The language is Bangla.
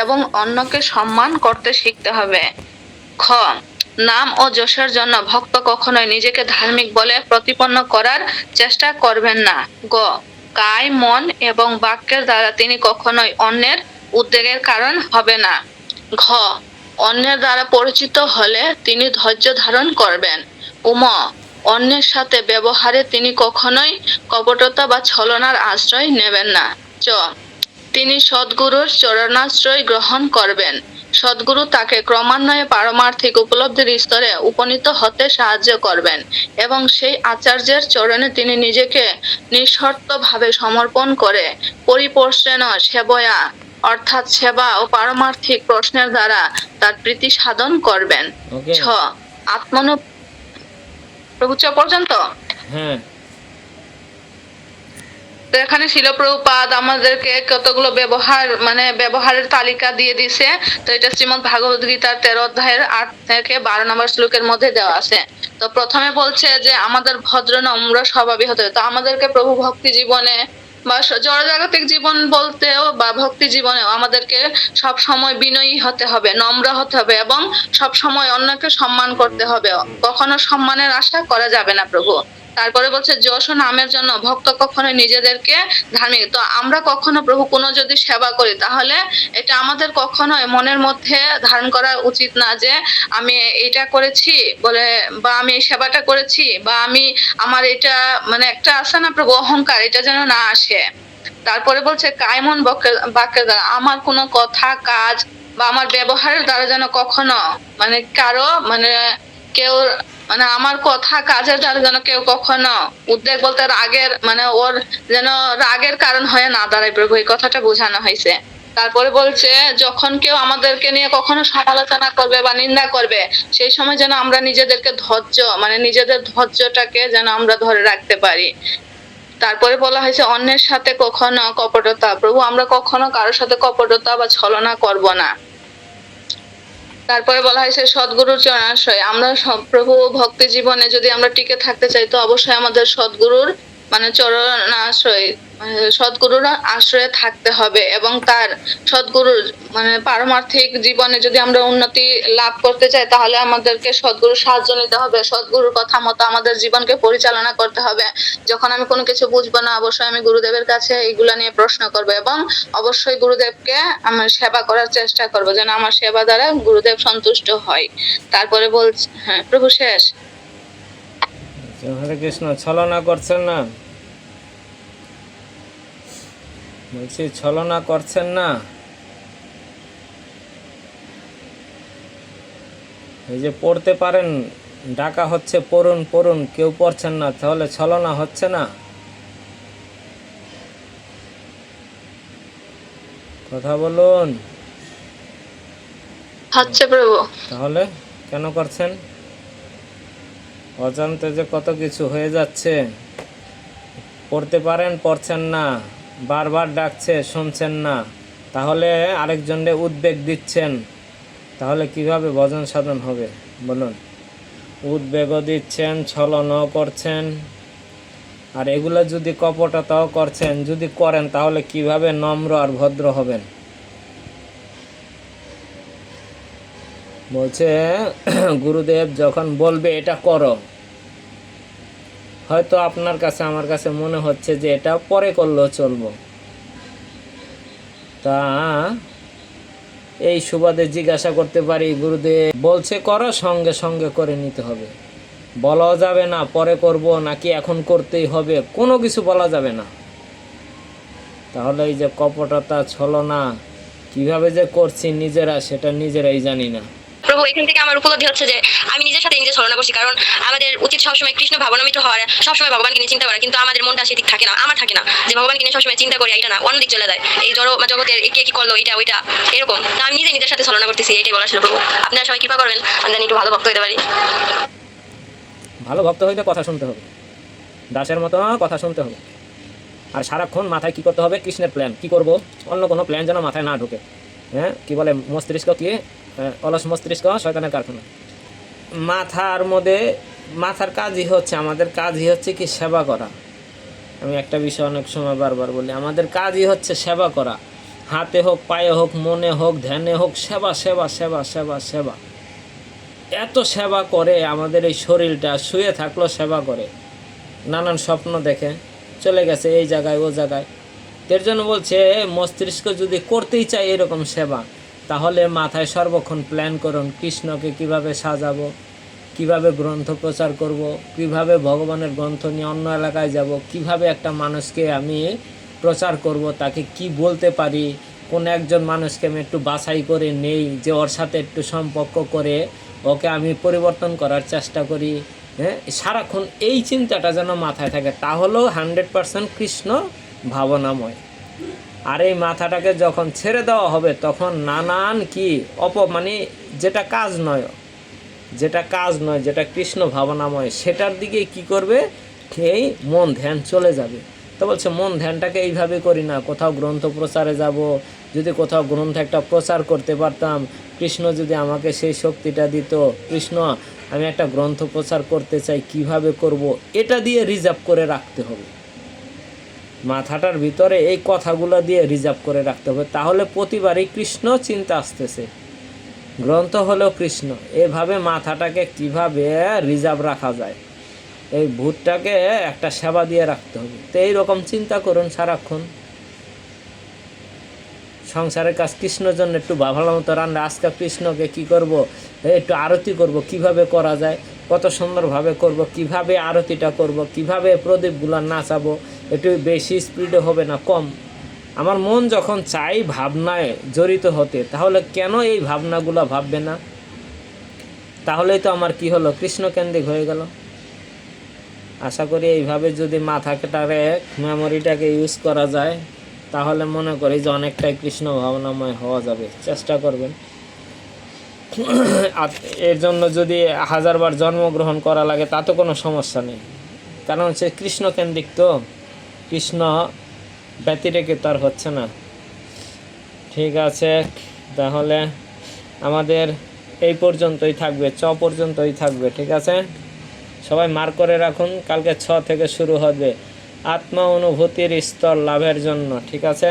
এবং অন্যকে সম্মান করতে শিখতে হবে। খ, নাম ও যশের জন্য ভক্ত কখনোই নিজেকে ধার্মিক বলে প্রতিপন্ন করার চেষ্টা করবেন না। গ, কায় মন এবং বাক্যের দ্বারা তিনি কখনোই অন্যের উদ্বেগের কারণ হবে না। ঘ, অন্যের দ্বারা পরিচিত হলে তিনি ধৈর্য ধারণ করবেন। উম, অন্যের সাথে ব্যবহারে তিনি কখনোই কপটতা বা ছলনার আশ্রয় নেবেন না। চ, তিনি সদ্গুরুর চরণাশ্রয় গ্রহণ করবেন। সদ্গুরু তাকে ক্রমান্বয়ে পারমার্থিক উপলব্ধির স্তরে উপনীত হতে সাহায্য করবেন এবং সেই আচার্যের চরণে তিনি নিজেকে নিঃশর্তভাবে সমর্পণ করে পরিপোষণ সেবয়া অর্থাৎ সেবা ও পারমার্থিক প্রশ্নের দ্বারা তার প্রীতি সাধন করবেন। ওকে। ছ, আত্মনু প্রভু চ পর্যন্ত। হ্যাঁ, তো এখানে শিলপ্রভুপাদ আমাদেরকে কতগুলো ব্যবহারের তালিকা দিয়ে দিছে। তো এটা শ্রীমদ্ ভাগবত গীতার 13 অধ্যায়ের 8 থেকে 12 নম্বর শ্লোকের মধ্যে দেওয়া আছে। তো প্রথমে বলছে যে আমাদের ভদ্র নম্র স্বভাবই হতে হবে। তো আমাদেরকে প্রভু ভক্তি জীবনে বা জড়জাগতিক জীবন বলতেও বা ভক্তি জীবনেও আমাদেরকে সব সময় বিনয়ী হতে হবে, নম্র হতে হবে এবং সব সময় অন্যকে সম্মান করতে হবে। কখনো সম্মানের আশা করা যাবে না প্রভু। তারপরে বলছে যশ ও নামের জন্য ভক্ত কখনো নিজেদেরকে ধার্মিক। তো আমরা কখনো প্রভু কোনো যদি সেবা করি তাহলে এটা আমাদের কখনোই মনের মধ্যে ধারণ করা উচিত না যে আমি এটা করেছি বলে বা আমি এই সেবাটা করেছি বা আমার এটা একটা আছে না প্রভু অহংকার, এটা যেন না আসে। তারপরে বলছে কায়মন বাক্যের দ্বারা আমার কোনো কথা কাজ বা আমার ব্যবহারের দ্বারা যেন কখনো কারো কেউ আমার কথা কাজের দ্বারা যেন কেউ কখনো উদ্বেগ বলতে রাগের ওর যেন রাগের কারণ হয়ে না দাঁড়ায় প্রভু, এই কথাটা বোঝানো হয়েছে। তারপরে বলছে যখন কেউ আমাদেরকে নিয়ে কখনো সমালোচনা করবে বা নিন্দা করবে সেই সময় যেন আমরা নিজেদেরকে নিজেদের ধৈর্যটাকে যেন আমরা ধরে রাখতে পারি। তারপরে বলা হয়েছে অন্যের সাথে কখনো কপটতা, প্রভু আমরা কখনো কারোর সাথে কপটতা বা ছলনা করব না। তারপরে বলা হয়েছে সদ্গুরুর চরণাশ্রয়, আমরা প্রভু ভক্তি জীবনে যদি আমরা টিকে থাকতে চাই তো অবশ্যই আমাদের সদ্গুরুর চরণাশ্রয় সদ্গুরুর আশ্রয়ে থাকতে হবে এবং তার সদ্গুরুর পারমার্থিক জীবনে যদি আমরা উন্নতি লাভ করতে চাই তাহলে আমাদেরকে সদ্গুরুর সাহায্য নিতে হবে। সদ্গুরুর কথা মতো আমাদের জীবনকে পরিচালনা করতে হবে। যখন আমি কোনো কিছু বুঝবো না অবশ্যই আমি গুরুদেবের কাছে এইগুলা নিয়ে প্রশ্ন করবো এবং অবশ্যই গুরুদেবকে আমার সেবা করার চেষ্টা করবো যেন আমার সেবা দ্বারা গুরুদেব সন্তুষ্ট হয়। তারপরে বলছে হ্যাঁ প্রভু শেষ। হরে কৃষ্ণ। ছলনা করছেন না, বলছি ছলনা করছেন না। এই যে পড়তে পারেন, ডাকা হচ্ছে পড়ুন পড়ুন, কেউ পড়ছেন না, তাহলে ছলনা হচ্ছে না? কথা বলুন। হচ্ছে প্রভু। তাহলে কেন করছেন? অজান্তে যে কত কিছু হয়ে যাচ্ছে। পড়তে পারেন, পড়ছেন না, বারবার ডাকছে শুনছেন না, তাহলে আরেকজনকে উদ্বেগ দিচ্ছেন, তাহলে কিভাবে ভজন সাধন হবে বলুন? উদ্বেগও দিচ্ছেন, ছলনাও করছেন, আর এগুলো যদি কপটতাও করছেন, যদি করেন তাহলে কিভাবে নম্র আর ভদ্র হবেন? বলছে গুরুদেব যখন বলবে এটা করো, হয়তো আপনার কাছে আমার কাছে মনে হচ্ছে যে এটা পরে করলেও চলবো, তা এই সুবাদে জিজ্ঞাসা করতে পারি গুরুদেব বলছে করো, সঙ্গে সঙ্গে করে নিতে হবে, বলাও যাবে না পরে করব নাকি এখন করতেই হবে, কোনো কিছু বলা যাবে না। তাহলে এই যে কপটতা ছলনা কিভাবে যে করছি নিজেরা, সেটা নিজেরাই জানি না। প্রভু এখান থেকে আমার উপলব্ধি হচ্ছে যে আমি নিজের সাথে নিজে ছলনা করছি, কারণ আমাদের উচিত সবসময় কৃষ্ণ ভাবনামিত হওয়ার, সবসময় ভগবানকে নিয়ে চিন্তা করা, কিন্তু আমাদের মনটা সেদিক থাকে না, আমার থাকে না যে ভগবানকে নিয়ে সবসময় চিন্তা করি, এটা না অন্যদিক চলে যায়, এই জগতের কে কি করলো এটা ওইটা এরকম। তা আমি নিজের সাথে ছলনা করতেছি, এটাই বলা ছিল প্রভু। আপনারা সবাই কৃপা করবেন আমি জানি একটু ভালো ভক্ত হতে পারি। ভালো ভক্ত হইতে কথা শুনতে হবে, দাসের মতো কথা শুনতে হবে, আর সারাক্ষণ মাথায় কি করতে হবে? কৃষ্ণের প্ল্যান, কি করব, অন্য কোনো প্ল্যান যেন মাথায় না ঢোকে। হ্যাঁ, কি বলে মস্তিষ্ক কি অলস মস্তিষ্ক শয়তানের কারখানা। মাথার কাজই হচ্ছে, আমাদের কাজই হচ্ছে কি সেবা করা। আমি একটা বিষয় অনেক সময় বারবার বলি, আমাদের কাজই হচ্ছে সেবা করা। হাতে হোক, পায়ে হোক, মনে হোক, ধ্যানে হোক, সেবা সেবা সেবা সেবা সেবা। এত সেবা করে আমাদের এই শরীরটা, শুয়ে থাকলেও সেবা করে, নানান স্বপ্ন দেখে, চলে গেছে এই জায়গায় ও জায়গায়। এর জন্য বলছে মস্তিষ্ক যদি করতেই চাই এরকম সেবা, তাহলে মাথায় সর্বক্ষণ প্ল্যান করুন কৃষ্ণকে কিভাবে সাজাবো, কিভাবে গ্রন্থ প্রচার করব, কিভাবে ভগবানের গ্রন্থ নিয়ে অন্য এলাকায় যাব, কিভাবে একটা মানুষকে আমি প্রচার করব, তাকে কি বলতে পারি, কোন একজন মানুষকে আমি একটু বাছাই করে নেই যে ওর সাথে একটু সম্পর্ক করে ওকে আমি পরিবর্তন করার চেষ্টা করি। হ্যাঁ, সারাক্ষণ এই চিন্তাটা যেন মাথায় থাকে, তাহলেও 100% কৃষ্ণ ভাবনাময়। আর এই মাথাটাকে যখন ছেড়ে দেওয়া হবে তখন নানান কি মানে যেটা কাজ নয়, যেটা কৃষ্ণ ভাবনাময়, সেটার দিকে কি করবে, এই মন ধ্যান চলে যাবে। তো বলছে মন ধ্যানটাকে এইভাবে করি না, কোথাও গ্রন্থ প্রচারে যাব, যদি কোথাও গ্রন্থ একটা প্রচার করতে পারতাম, কৃষ্ণ যদি আমাকে সেই শক্তিটা দিত, কৃষ্ণ আমি একটা গ্রন্থ প্রচার করতে চাই, কিভাবে করব, এটা দিয়ে রিজার্ভ করে রাখতে হবে মাথাটার ভিতরে, এই কথাগুলো দিয়ে রিজার্ভ করে রাখতে হবে। তাহলে প্রতিবারই কৃষ্ণ চিন্তা আসতেছে, গ্রন্থ হলো কৃষ্ণ। এভাবে মাথাটাকে কিভাবে রিজার্ভ রাখা যায়, এই ভূতটাকে একটা সেবা দিয়ে রাখতে হবে। তো এইরকম চিন্তা করুন সারাক্ষণ। সংসারের কাজ কৃষ্ণর জন্য একটু ভালো মতো রান্না, আজকে কৃষ্ণকে কি করব, একটু আরতি করব, কিভাবে করা যায়, কত সুন্দরভাবে করব, কিভাবে আরতিটা করব, কিভাবে প্রদীপগুলো নাচাবো, একটু বেশি স্পিডে হবে না কম। আমার মন যখন চাই ভাবনায় জড়িত হতে, তাহলে কেন এই ভাবনাগুলো ভাববে না? তাহলেই তো আমার কি হলো, কৃষ্ণকেন্দ্রিক হয়ে গেল। আশা করি এইভাবে যদি মাথাটারে, মেমোরিটাকে ইউজ করা যায়, তাহলে মনে করি যে অনেকটাই কৃষ্ণ ভাবনাময় হওয়া যাবে। চেষ্টা করবেন। আর এর জন্য যদি 1000 বার জন্মগ্রহণ করা লাগে তাতে কোনো সমস্যা নেই, কারণ সে কৃষ্ণকেন্দ্রিক, তো কৃষ্ণ ব্যতিরেকে তার হচ্ছে না। ঠিক আছে, তাহলে আমাদের এই পর্যন্তই থাকবে, পর্যন্তই থাকবে। ঠিক আছে, সবাই মার্ক করে রাখুন, কালকে 6 থেকে শুরু হবে আত্মা অনুভূতির স্তর লাভের জন্য। ঠিক আছে।